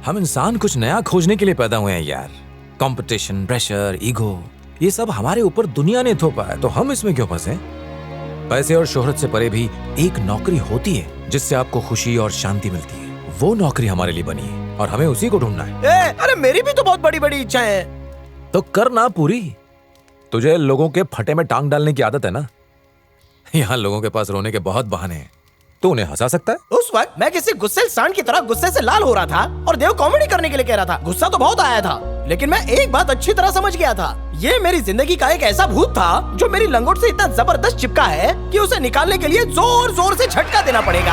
हम इंसान कुछ नया खोजने के लिए पैदा हुए हैं यार। कंपटीशन, प्रेशर, ईगो, ये सब हमारे ऊपर दुनिया ने थोपा है, तो हम इसमें क्यों फंसे? पैसे और शोहरत से परे भी एक नौकरी होती है जिससे आपको खुशी और शांति मिलती है। वो नौकरी हमारे लिए बनी है और हमें उसी को ढूंढना है। अरे मेरी भी तो बहुत बड़ी बड़ी इच्छाएं हैं। तो करना पूरी। तुझे लोगों के फटे में टांग डालने की आदत है ना। यहाँ लोगों के पास रोने के बहुत बहाने हैं, तो उन्हें हंसा सकता है। उस वक्त मैं किसी गुस्से सांड की तरह गुस्से से लाल हो रहा था और देव कॉमेडी करने के लिए कह रहा था। गुस्सा तो बहुत आया था, लेकिन मैं एक बात अच्छी तरह समझ गया था। ये मेरी जिंदगी का एक ऐसा भूत था जो मेरी लंगोट से इतना जबरदस्त चिपका है कि उसे निकालने के लिए जोर जोर से झटका देना पड़ेगा,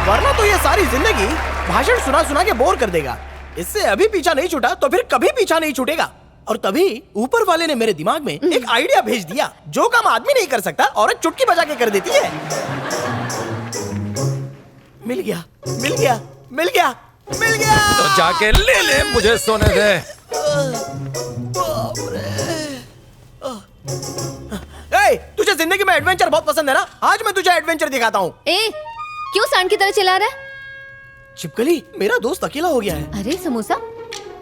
वरना तो ये सारी जिंदगी भाषण सुना सुना के बोर कर देगा। इससे अभी पीछा नहीं छूटा तो फिर कभी पीछा नहीं छूटेगा। और तभी ऊपर वाले ने मेरे दिमाग में एक आइडिया भेज दिया। जो काम आदमी नहीं कर सकता औरत चुटकी बजा के कर देती है। मिल गया, मिल गया, मिल गया, मिल गया। तो जाके ले ले, मुझे सोने दे। तुझे जिंदगी में एडवेंचर बहुत पसंद है ना? आज मैं तुझे एडवेंचर दिखाता हूँ। क्यों सांड की तरह चिल्ला रहा है? छिपकली, मेरा दोस्त अकेला हो गया है। अरे समोसा,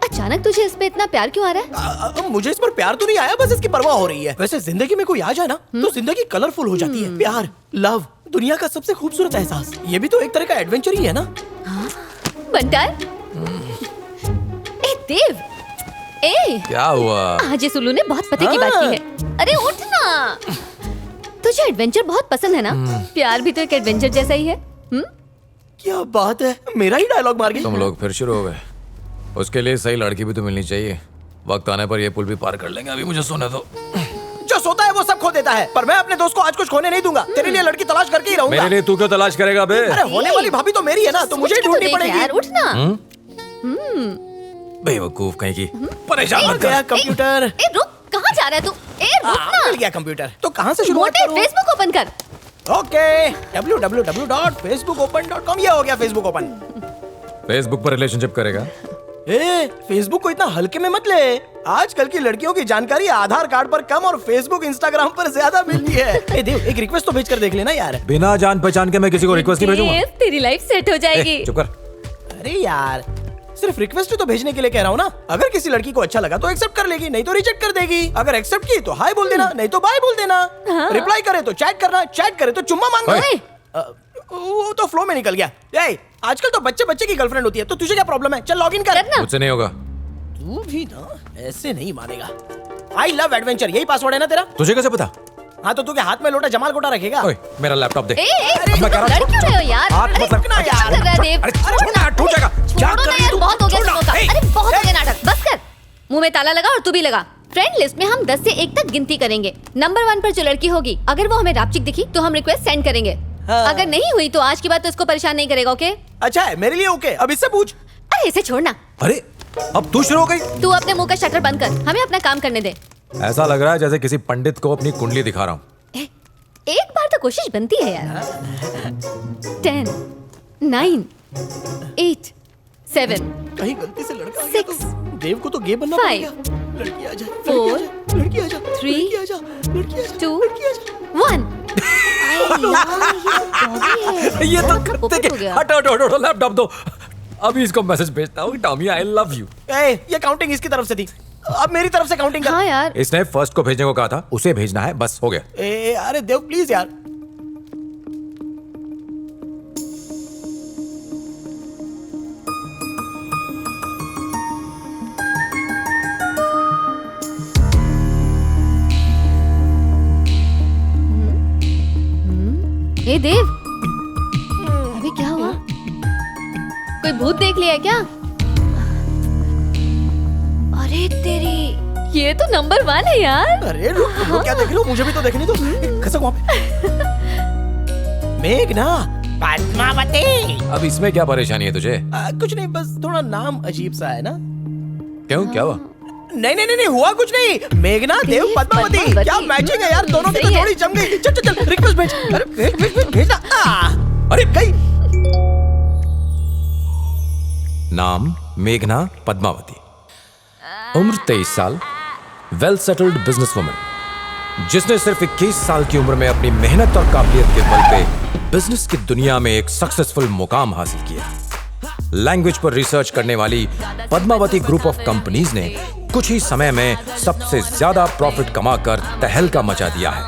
अचानक तुझे इस पे इतना प्यार क्यों आ रहा है? मुझे इस पर प्यार तो नहीं आया, बस इसकी परवाह हो रही है। वैसे जिंदगी में कोई आ जाए ना तो जिंदगी कलरफुल हो जाती है। प्यार, लव, दुनिया का सबसे खूबसूरत एहसास। ये भी तो एक तरह का एडवेंचर ही है ना। बंटार, ए देव, क्या हुआ? आज इस उल्लू ने बहुत पते की बात की है। अरे उठ ना। तुझे एडवेंचर बहुत पसंद है ना? प्यार भी तो एक एडवेंचर जैसा ही है। क्या बात है, मेरा ही डायलॉग मार गई। तुम लोग फिर शुरू हो गए। उसके लिए सही लड़की भी तो मिलनी चाहिए। वक्त आने पर ये पुल भी पार कर लेंगे। अभी मुझे सोने दो। जो सोता है वो सब खो देता है, पर मैं अपने दोस्त को आज कुछ खोने नहीं दूंगा। तेरे लिए लड़की तलाश करके ही रहूंगा। मेरे लिए तू क्यों तलाश करेगा बे? अरे होने वाली भाभी तो मेरी है ना, तो मुझे ही ढूंढनी पड़ेगी। यार उठ ना। बेवकूफ कहीं की। परेशान मत गया कर। कंप्यूटर। रुक, कहाँ जा रहा है तू? रुक ना। मिल गया कंप्यूटर। तो कहाँ से शुरुआत मोटे करूं? फेसबुक ओपन कर। Okay, www.facebookopen.com। ये हो गया फेसबुक ओपन। फेसबुक पर रिलेशनशिप करेगा? फेसबुक को इतना हल्के में मत ले। आजकल की लड़कियों की जानकारी आधार कार्ड पर कम और फेसबुक, इंस्टाग्राम पर ज्यादा मिलती है। देव, एक रिक्वेस्ट तो भेज कर देख लेना यार। बिना जान पहचान के मैं किसी को रिक्वेस्ट नहीं भेजूंगा। तेरी लाइफ सेट हो जाएगी। चुप कर। अरे यार, सिर्फ रिक्वेस्ट तो भेजने के लिए कह रहा हूँ ना। अगर किसी लड़की को अच्छा लगा तो एक्सेप्ट कर लेगी, नहीं तो रिजेक्ट कर देगी। अगर एक्सेप्ट की तो हाय बोल देना, नहीं तो बाय बोल देना। रिप्लाई करे तो चैट करना, चैट करे तो चुम्मा मांगना। वो तो फ्लो में निकल गया। आजकल तो बच्चे बच्चे की गर्लफ्रेंड होती है, तो तुझे क्या प्रॉब्लम है? चल लॉग इन कर। मुझसे नहीं होगा। तू भी ना ऐसे नहीं मानेगा। आई लव एडवेंचर, यही पासवर्ड है ना तेरा? तुझे कैसे पता? हाँ तो तू के हाथ में लोटा जमाल गोटा रखेगा? ओए, मेरा लैपटॉप दे। मैं कह रहा हूँ, क्यों रहे हो यार? हाथ मत अरे, रखना क्या यार। कर रहा है देव? अरे छोड़ ना, टूट जाएगा। क्या छोड़ो कर ना रही यार, तू? बहुत हो गया छोड़ ना। तुमका। ए, अरे बहुत हो गया नाटक, बस कर। मुंह में ताला लगा और तू भी लगा। फ्रेंड लिस्ट में हम 10 से 1 तक गिनती करेंगे। नंबर 1 पर जो लड़की होगी, अगर वो हमें रापचिक दिखी तो हम रिक्वेस्ट सेंड करेंगे। अगर नहीं हुई तो आज की बात तो इसको परेशान नहीं करेगा। ओके? अच्छा है, मेरे लिए ओके। अब इससे पूछ। अरे इसे छोड़ना। अरे अब तू शुरू हो गई। तू अपने मुंह का शटर बंद कर, हमें अपना काम करने दे। ऐसा लग रहा है जैसे किसी पंडित को अपनी कुंडली दिखा रहा हूँ। एक बार तो कोशिश बनती है यार। 10, 9, 8, 7, कहीं गलती से लड़का आ गया 6, तो देव को तो गे बनना 5, पड़ेगा। लड़की आ जाए, 4, लड़की आ जाए, 3, लड़की आ जाए, लड़की आ जाए, 2, लड़की आ जाए। 1। ये तो करते के हटो हटो हटो, लैपटॉप दो। अभी इसको मैसेज भेजता हूँ, टॉमी आई लव यू। ये काउंटिंग इसकी तरफ से थी, अब मेरी तरफ से काउंटिंग कर। हाँ यार, इसने फर्स्ट को भेजने को कहा था, उसे भेजना है, बस हो गया। अरे देव प्लीज यार। ए देव, अभी क्या हुआ? कोई भूत देख लिया है क्या? अरे तेरी, ये तो नंबर 1 है यार। अरे रुक, क्या देख रहे हो? मुझे भी तो देखने दो। खसक वहाँ पे। मेघना, पद्मावती। अब इसमें क्या परेशानी है तुझे? कुछ नहीं, बस थोड़ा नाम अजीब सा है ना। क्यों, क्या हुआ? नहीं हुआ कुछ नहीं। मेघना, देव, पद्मावती, क्या मैचिंग है यार, दोनों की तो जोड़ी जम गई। चल चल चल, रिक्वेस्ट भेज। अरे भेज ना। अरे गई। नाम मेघना पद्मावती, उम्र 23 साल, वेल सेटल्ड बिजनेस वुमन, जिसने सिर्फ 21 साल की उम्र में अपनी मेहनत और काबिलियत के बल पे बिजनेस की दुनिया में एक सक्सेसफुल मुकाम हासिल किया। लैंग्वेज पर रिसर्च करने वाली पद्मावती ग्रुप ऑफ कंपनीज ने कुछ ही समय में सबसे ज्यादा प्रॉफिट कमाकर तहलका मचा दिया है।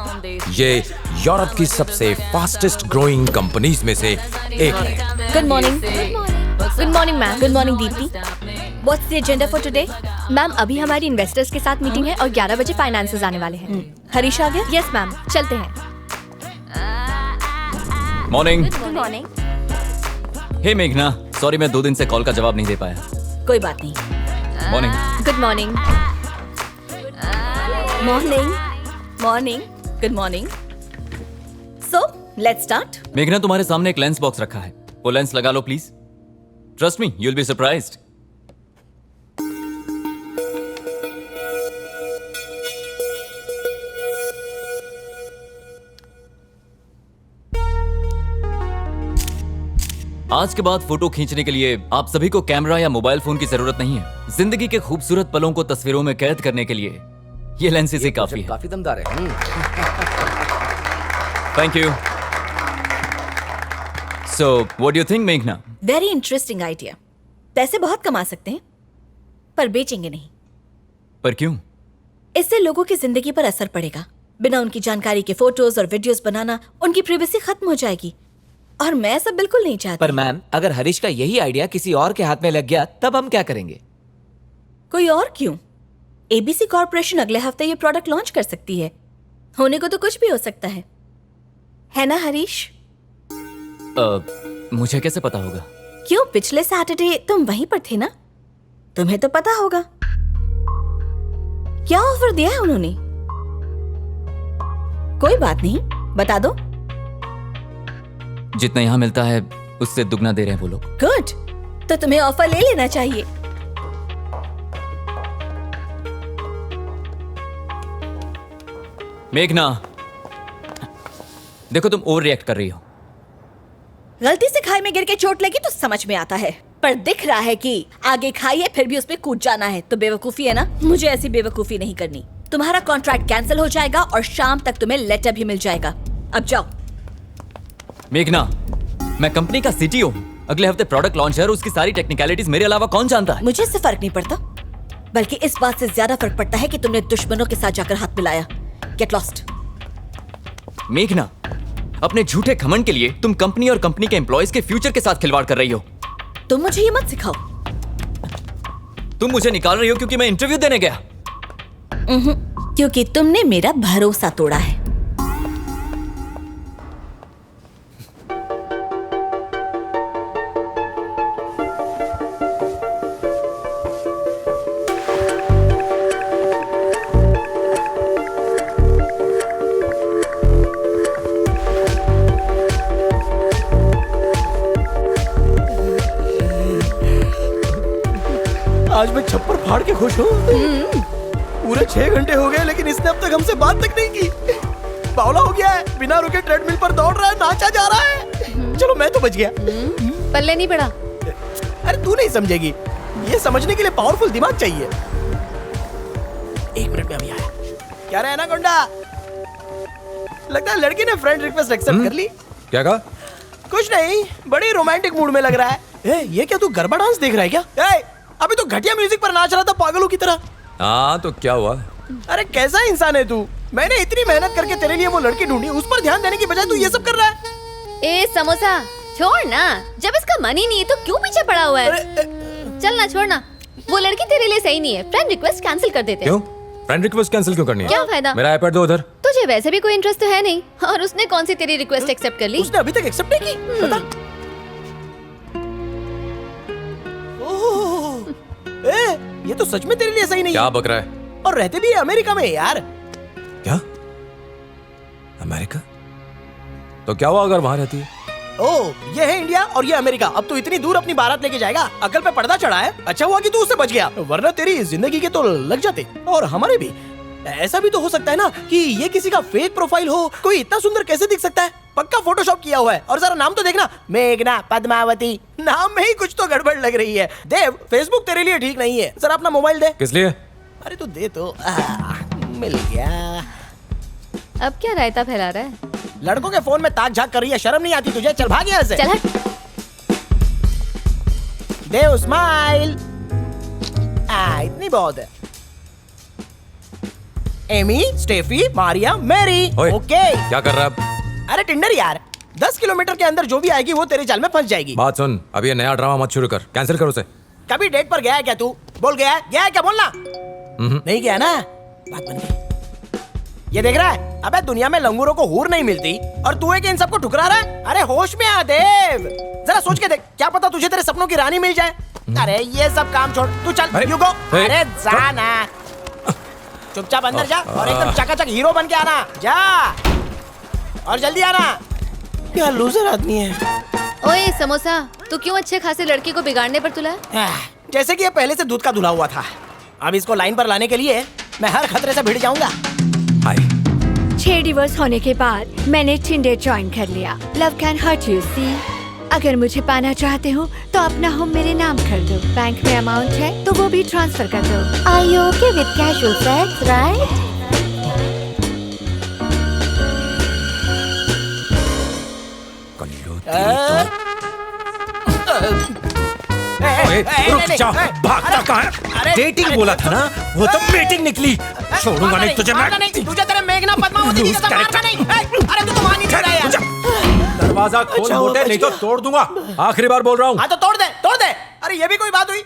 ये यूरोप की सबसे फास्टेस्ट ग्रोइंग कंपनीज में से एक है। Good morning. Good morning ma'am. Good morning Deepti. What's the agenda for today? Ma'am अभी हमारी इन्वेस्टर्स के साथ मीटिंग है और 11 बजे फाइनेंसेस आने वाले हैं। हरीश आ गया? यस मैम, चलते हैं। मॉर्निंग। Good morning. हे मेघना, सॉरी मैं 2 दिन से कॉल का जवाब नहीं दे पाया। कोई बात नहीं। Morning. Good morning. Morning. Morning. Good morning. So let's start. मेघना, तुम्हारे सामने एक लेंस बॉक्स रखा है, वो लेंस लगा लो please. Trust me, you will be surprised. आज के बाद फोटो खींचने के लिए आप सभी को कैमरा या मोबाइल फोन की जरूरत नहीं है। जिंदगी के खूबसूरत पलों को तस्वीरों में कैद करने के लिए ये लेंस से काफी है। काफी दमदार है। Thank you. So what do you think मेघना? Very interesting idea. पैसे बहुत कमा सकते हैं पर बेचेंगे नहीं। पर क्यों? इससे लोगों की जिंदगी पर असर पड़ेगा। बिना उनकी जानकारी के फोटोज और वीडियोस बनाना, उनकी प्राइवेसी खत्म हो जाएगी और मैं सब बिल्कुल नहीं चाहती। पर मैम, अगर हरीश का यही आइडिया किसी और के हाथ में लग गया तब हम क्या करेंगे? कोई और क्यों? एबीसी कॉर्पोरेशन अगले हफ्ते ये प्रोडक्ट लॉन्च कर सकती है। होने को तो कुछ भी हो सकता है ना हरीश? मुझे कैसे पता होगा? क्यों, पिछले सैटरडे तुम वहीं पर थे ना, तुम्हें तो पता होगा। क्या ऑफर दिया है उन्होंने? कोई बात नहीं, बता दो। जितना यहाँ मिलता है उससे दुगना दे रहे हैं वो लोग। गुड, तो तुम्हें ऑफर ले लेना चाहिए। मेघना, देखो तुम ओवर रिएक्ट कर रही हो। गलती से खाई में गिर के चोट लगी तो समझ में आता है, पर दिख रहा है कि आगे खाई है फिर भी उस पे कूद जाना है तो बेवकूफी है ना। मुझे ऐसी बेवकूफी नहीं करनी। तुम्हारा कॉन्ट्रैक्ट कैंसिल हो जाएगा और शाम तक तुम्हें लेटर भी मिल जाएगा। अब जाओ। मेघना, मैं कंपनी का सीटीओ हूं। अगले हफ्ते प्रोडक्ट लॉन्च है और उसकी सारी टेक्निकलिटीज मेरे अलावा कौन जानता है? मुझे इससे फर्क नहीं पड़ता, बल्कि इस बात से ज्यादा फर्क पड़ता है कि तुमने दुश्मनों के साथ जाकर हाथ मिलाया। Get lost. मेघना, अपने झूठे घमंड के लिए तुम कंपनी और कंपनी के एम्प्लॉयज के फ्यूचर के साथ खिलवाड़ कर रही हो। तुम मुझे ये मत सिखाओ। तुम मुझे निकाल रही हो क्योंकि मैं इंटरव्यू देने गया। क्योंकि तुमने मेरा भरोसा तोड़ा है। आज मैं छप्पर फाड़ के खुश हूँ। पूरे 6 घंटे हो गए लेकिन इसने अब तक हमसे बात तक नहीं की। बावला हो गया है, बिना रुके ट्रेडमिल पर दौड़ रहा है, नाचा जा रहा है। चलो मैं तो बच गया। पल्ले नहीं पड़ा। अरे तू नहीं समझेगी, ये समझने के लिए पावरफुल दिमाग चाहिए। 1 मिनट में अभी आया। क्या रहा है ना गुंडा? लगता है लड़की ने फ्रेंड रिक्वेस्ट एक्सेप्ट कर ली। क्या कहा? कुछ नहीं, बड़ी रोमांटिक मूड में लग रहा है। ये क्या तू गरबा डांस देख रहा है क्या? अभी तो घटिया म्यूजिक पर नाच रहा था पागलों की तरह। हाँ तो क्या हुआ? अरे कैसा इंसान है तू? मैंने इतनी मेहनत करके तेरे लिए वो लड़की ढूंढी, उस पर ध्यान देने की बजाय तू ये सब कर रहा है। ए समोसा छोड़ ना, जब इसका मन ही नहीं है तो क्यों पीछे पड़ा हुआ है? चल ना, छोड़ ना। वो लड़की तेरे लिए सही नहीं है। फ्रेंड रिक्वेस्ट कैंसिल कर देते हैं। क्यों? फ्रेंड रिक्वेस्ट कैंसिल क्यों करनी है? क्या फायदा? मेरा आईपैड दो उधर। तुझे वैसे भी कोई इंटरेस्ट तो है नहीं, और उसने कौन सी तेरी रिक्वेस्ट एक्सेप्ट कर ली? उसने अभी तक एक्सेप्ट नहीं की। बता। ये तो सच में तेरे लिए सही नहीं क्या है। बक रहा है? और रहते भी है अमेरिका में यार। क्या? अमेरिका? तो क्या हुआ अगर वहां रहती है? ये है इंडिया और ये अमेरिका। अब तो इतनी दूर अपनी बारात लेके जाएगा, अकल पे पर्दा चढ़ा है। अच्छा हुआ कि तू उससे बच गया, वरना तेरी जिंदगी के तो लग जाते और हमारे भी। ऐसा भी तो हो सकता है ना कि ये किसी का फेक प्रोफाइल हो। कोई इतना सुंदर कैसे दिख सकता है? पक्का फोटोशॉप किया हुआ है। और जरा नाम तो देखना, मेघना पद्मावती। नाम में ही कुछ तो गड़बड़ लग रही है। देव, फेसबुक तेरे लिए ठीक नहीं है। जरा अपना मोबाइल दे। किस लिए? अरे तू दे तो। मिल गया। अब क्या रायता फैला रहा है? लड़कों के फोन में ताक झाक कर रही है, शर्म नहीं आती तुझे? चल भाग यहाँ से। चल हट। देव स्माइल। इतनी बहुत है। Amy, Steffi, Maria, Mary. ओए, ओके। क्या कर रहा है अब? अरे टिंडर यार, 10 किलोमीटर के अंदर जो भी आएगी वो तेरे जाल में फंस जाएगी। बात सुन, अब ये नया ड्रामा मत शुरू कर, कैंसिल कर उसे। कभी डेट पर गया है क्या तू? बोल गया है? गया है क्या बोलना? नहीं गया ना? बात बन गई। ये देख रहा है? अबे दुनिया में लंगूरों को हूर नहीं मिलती और तू है कि इन सबको ठुकरा रहा है? अरे होश में आ देव, जरा सोच के देख, क्या पता तुझे तेरे सपनों की रानी मिल जाए। अरे ये सब काम छोड़, तू चल, अरे, यू गो। ए, अरे जा ना, चुपचाप अंदर जा और एकदम चकाचक हीरो बन के आना। जा और जल्दी आना। क्या लूजर आदमी है। ओए समोसा, तू क्यों अच्छे खासे लड़के को बिगाड़ने पर तुला है? जैसे कि ये पहले से दूध का धुला हुआ था। अब इसको लाइन पर लाने के लिए मैं हर खतरे से भिड़ जाऊंगा। हाय। 6 डिवोर्स होने के बाद मैंने टिंडर ज्वाइन कर लिया। Love can hurt you see. अगर मुझे पाना चाहते हो तो अपना होम मेरे नाम कर दो। बैंक में अमाउंट है तो वो भी ट्रांसफर कर दो। Are you okay with casual sex, right? रुक जा, भागता कहाँ है? डेटिंग बोला था ना, वो तो मीटिंग निकली। छोड़ूंगा नहीं तुझे मैं। तुझे तेरे मेघना पद्मावती की कसम मारना नहीं। अरे तू तो मान ही नहीं रहा यार। दरवाजा खोल अच्छा, मोटे, बच नहीं तो गया। तोड़ दूंगा। आखिरी बार बोल रहा हूँ। हाँ तो तोड़ दे, तोड़ दे। अरे ये भी कोई बात हुई?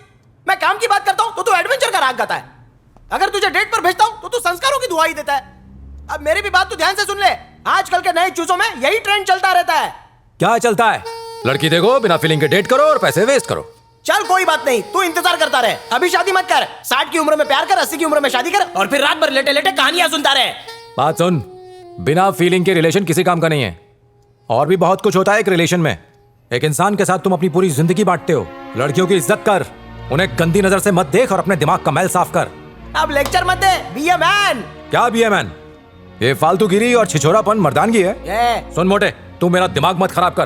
मैं काम की बात करता हूँ तो तू एडवेंचर का राग गाता है। अगर तुझे डेट पर भेजता हूँ तो तू संस्कारों की दुहाई देता है। अब मेरी भी बात तू ध्यान से सुन ले। आजकल के नए चूसों में यही ट्रेंड चलता रहता है। क्या चलता है? लड़की देखो, बिना फीलिंग के डेट करो और पैसे वेस्ट करो। चल कोई बात नहीं, तू इंतजार करता रहे। अभी शादी मत कर। 60 की उम्र में प्यार कर, 80 की उम्र में शादी कर और फिर रात भर लेटे लेटे कहानियां सुनता रहे। बात सुन, बिना फीलिंग के रिलेशन किसी काम का नहीं है। और भी बहुत कुछ होता है एक रिलेशन में। एक इंसान के साथ तुम अपनी पूरी जिंदगी बांटते हो। लड़कियों की इज्जत कर, उन्हें गंदी नजर से मत देख और अपने दिमाग का मैल साफ कर। अब लेक्चर मत दे, बी अ मैन। क्या भी है मैन? ये फालतूगिरी और छिछोरापन मर्दानगी है। ये सुन मोटे, तू मेरा दिमाग मत खराब कर।